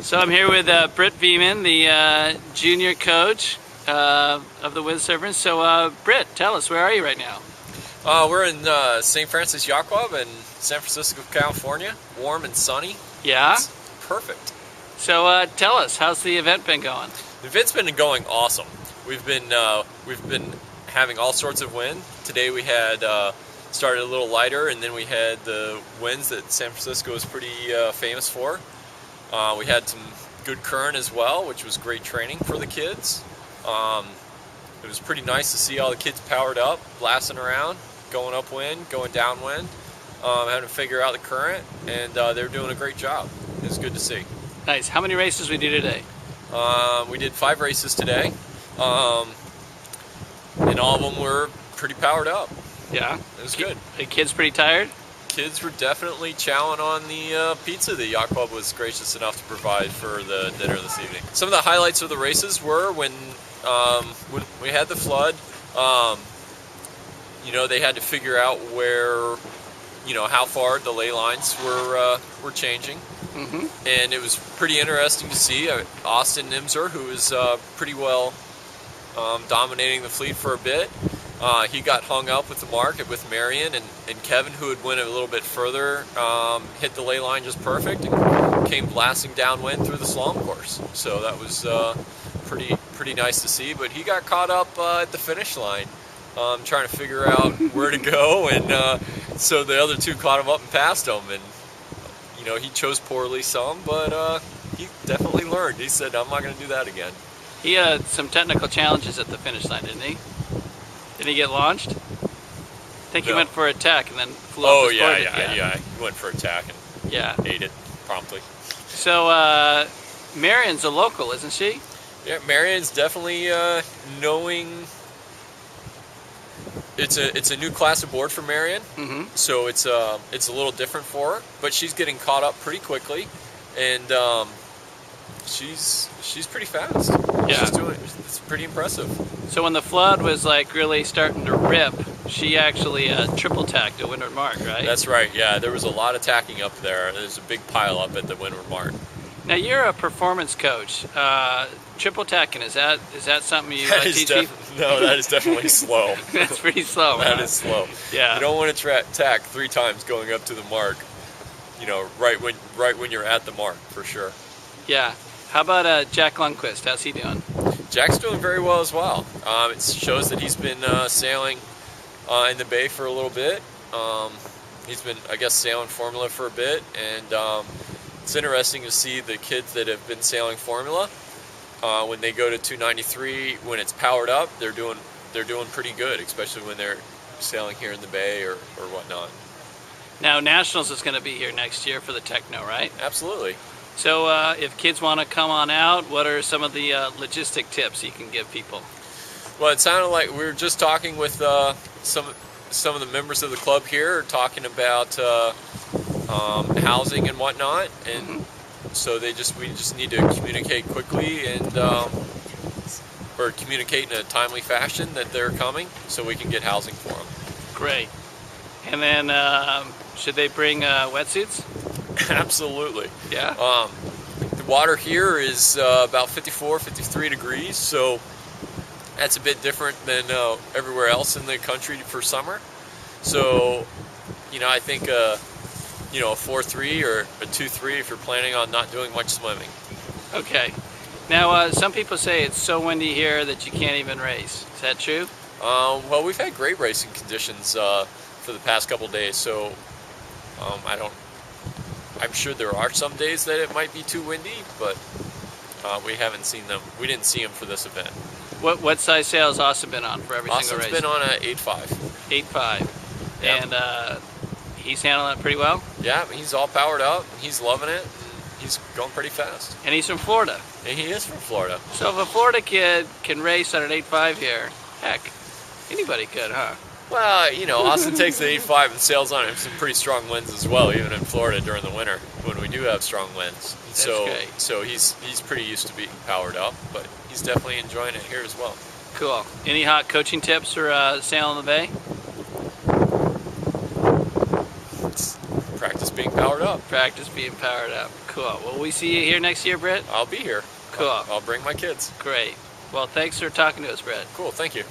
So I'm here with Britt Viehman, the junior coach of the windsurfers. So Britt, tell us, where are you right now? We're in St. Francis Yacht Club in San Francisco, California. Warm and sunny. Yeah? It's perfect. So tell us, how's the event been going? The event's been going awesome. We've been having all sorts of wind. Today we had started a little lighter, and then we had the winds that San Francisco is pretty famous for. We had some good current as well, which was great training for the kids. It was pretty nice to see all the kids powered up, blasting around, going upwind, going downwind, having to figure out the current, and they're doing a great job. It was good to see. Nice. How many races we do today? We did 5 races today, and all of them were pretty powered up. Yeah? It was good. The kids pretty tired? Kids were definitely chowing on the pizza the Yacht Club was gracious enough to provide for the dinner this evening. Some of the highlights of the races were when we had the flood. They had to figure out where, how far the ley lines were changing. Mm-hmm. And it was pretty interesting to see Austin Nimzer, who was pretty well dominating the fleet for a bit. He got hung up with the mark with Marion, and Kevin, who had went a little bit further, hit the ley line just perfect and came blasting downwind through the slalom course. So that was pretty nice to see. But he got caught up at the finish line, trying to figure out where to go, and so the other two caught him up and passed him. And he chose poorly some, but he definitely learned. He said, "I'm not going to do that again." He had some technical challenges at the finish line, didn't he? Did he get launched? I think he went for a tack and then flew off the board. Yeah. He went for a tack and ate it promptly. So Marion's a local, isn't she? Yeah, Marion's definitely knowing. It's a new class of board for Marion, so it's a little different for her. But she's getting caught up pretty quickly, and she's pretty fast. Yeah, it's pretty impressive. So when the flood was like really starting to rip, she actually triple tacked at Windward Mark, right? That's right. Yeah, there was a lot of tacking up there. There's a big pile up at the Windward Mark. Now you're a performance coach. Triple tacking, is that something you teach people? No, that is definitely slow. That's pretty slow. That is slow. Yeah. You don't want to tack 3 times going up to the mark. Right when you're at the mark, for sure. Yeah. How about Jack Lundquist? How's he doing? Jack's doing very well as well. It shows that he's been sailing in the bay for a little bit. He's been, I guess, sailing Formula for a bit, and it's interesting to see the kids that have been sailing Formula. When they go to 293, when it's powered up, they're doing pretty good, especially when they're sailing here in the bay or whatnot. Now Nationals is going to be here next year for the Techno, right? Absolutely. So if kids want to come on out, what are some of the logistic tips you can give people? Well, it sounded like we were just talking with some of the members of the club here, talking about housing and whatnot, and so we just need to communicate quickly and or communicate in a timely fashion that they're coming, so we can get housing for them. Great. And then should they bring wetsuits? Absolutely. Yeah. The water here is about 54, 53 degrees, so that's a bit different than everywhere else in the country for summer. So, I think a 4-3 or a 2-3 if you're planning on not doing much swimming. Okay. Now, some people say it's so windy here that you can't even race. Is that true? Well, we've had great racing conditions for the past couple days, so I'm sure there are some days that it might be too windy, but we haven't seen them. We didn't see them for this event. What size sail has Austin been on for every single race? Austin's been on an 8.5. 8.5. Yep. And he's handling it pretty well? Yeah, he's all powered up. He's loving it. He's going pretty fast. And he's from Florida. And he is from Florida. So if a Florida kid can race on an 8.5 here, heck, anybody could, huh? Well, Austin takes the 8.5 and sails on it some pretty strong winds as well, even in Florida during the winter when we do have strong winds. That's great. So he's pretty used to being powered up, but he's definitely enjoying it here as well. Cool. Any hot coaching tips for sailing the bay? Practice being powered up. Practice being powered up. Cool. Cool. Will we see you here next year, Britt? I'll be here. Cool. I'll bring my kids. Great. Well, thanks for talking to us, Britt. Cool. Thank you.